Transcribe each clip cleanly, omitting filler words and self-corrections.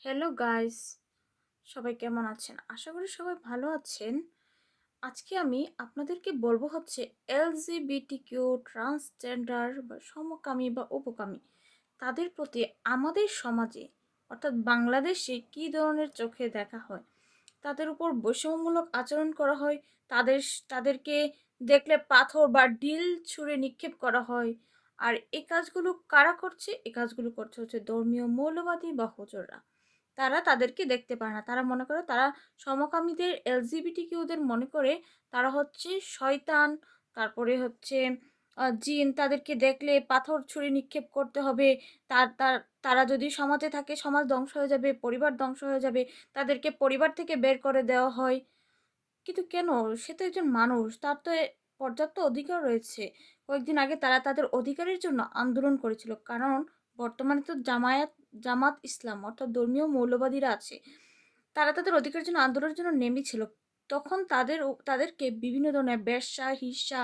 Hello guys, সবাই কেমন আছেন? আশা করি সবাই ভালো আছেন। আজকে আমি আপনাদেরকে বলবো হচ্ছে এলজিবিটিকিউ ট্রান্সজেন্ডার বা সমকামী বা উপকামী তাদের প্রতি আমাদের সমাজে অর্থাৎ বাংলাদেশে কী ধরনের চোখে দেখা হয়, তাদের উপর বৈষম্যমূলক আচরণ করা হয়, তাদের তাদেরকে দেখলে পাথর বা ঢিল ছুঁড়ে নিক্ষেপ করা হয়। আর এই কাজগুলো কারা করছে? এই কাজগুলো করছে হচ্ছে ধর্মীয় মৌলবাদী বা হুজুররা। তারা তাদেরকে দেখতে পায় না। তারা মনে করে তারা সমকামীদের এলজিবিটিকিউদের মনে করে তারা হচ্ছে শয়তান, তারপরে হচ্ছে জিন, তাদেরকে দেখলে পাথর ছুঁড়ে নিক্ষেপ করতে হবে। তার তার তারা যদি সমাজে থাকে সমাজ ধ্বংস হয়ে যাবে, পরিবার ধ্বংস হয়ে যাবে, তাদেরকে পরিবার থেকে বের করে দেওয়া হয়। কিন্তু কেন? সে তো একজন মানুষ, তার তো পর্যাপ্ত অধিকার রয়েছে। কয়েকদিন আগে তারা তাদের অধিকারের জন্য আন্দোলন করেছিল, কারণ বর্তমানে তো জামাত ইসলাম অর্থাৎ ধর্মীয় মৌলবাদীরা আছে, তারা তাদের অধিকারের জন্য আন্দোলনের জন্য নেমেছিল। তখন তাদেরকে বিভিন্ন ধরনের বেশ্যা হিংসা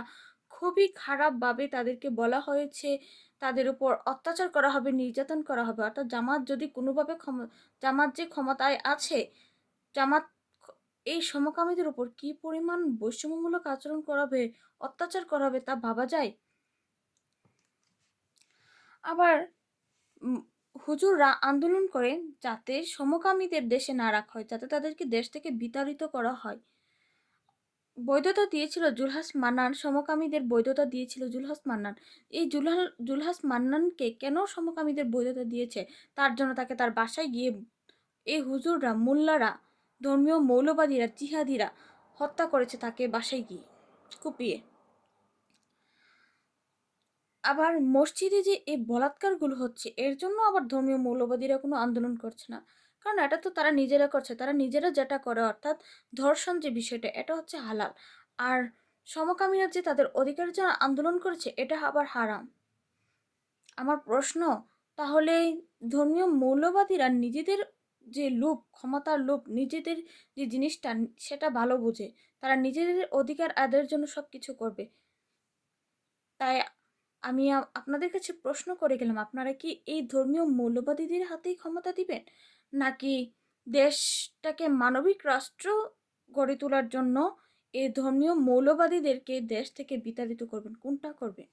খুবই খারাপভাবে তাদেরকে বলা হয়েছে, তাদের উপর অত্যাচার করা হবে, নির্যাতন করা হবে। অর্থাৎ জামাত যদি কোনোভাবে জামাত যে ক্ষমতায় আছে, জামাত এই সমকামীদের উপর কি পরিমাণ বৈষম্যমূলক আচরণ করাবে, অত্যাচার করাবে তা ভাবা যায়। আবার উম, হুজুররা আন্দোলন করে যাতে সমকামীদের দেশে না রাখা হয়, যাতে তাদেরকে দেশ থেকে বিতাড়িত করা হয়। বৈধতা দিয়েছিল জুলহাস মান্নান, সমকামীদের বৈধতা দিয়েছিল জুলহাস মান্নান। এই জুলহাস মান্নানকে কেন সমকামীদের বৈধতা দিয়েছে? তার জন্য তাকে তার বাসায় গিয়ে এই হুজুররা, মোল্লারা, ধর্মীয় মৌলবাদীরা, জিহাদিরা হত্যা করেছে তাকে বাসায় গিয়ে কুপিয়ে। আবার মসজিদে যে এই বলাৎকারগুলো হচ্ছে, এর জন্য আবার ধর্মীয় মৌলবাদীরা কোনো আন্দোলন করছে না, কারণ এটা তো তারা নিজেরা করছে। তারা নিজেরা যেটা করে অর্থাৎ ধর্ষণ যে বিষয়টা, এটা হচ্ছে হালাল। আর সমকামীরা যে তাদের অধিকারের জন্য আন্দোলন করেছে, এটা আবার হারাম। আমার প্রশ্ন, তাহলে ধর্মীয় মৌলবাদীরা নিজেদের যে লোভ, ক্ষমতার লোভ, নিজেদের যে জিনিসটা সেটা ভালো বোঝে, তারা নিজেদের অধিকার আদায়ের জন্য সব কিছু করবে। তাই আমি আপনাদের কাছে প্রশ্ন করে গেলাম, আপনারা কি এই ধর্মীয় মৌলবাদীদের হাতেই ক্ষমতা দিবেন, নাকি দেশটাকে মানবিক রাষ্ট্র গড়ে তোলার জন্য এই ধর্মীয় মৌলবাদীদেরকে দেশ থেকে বিতাড়িত করবেন? কোনটা করবেন?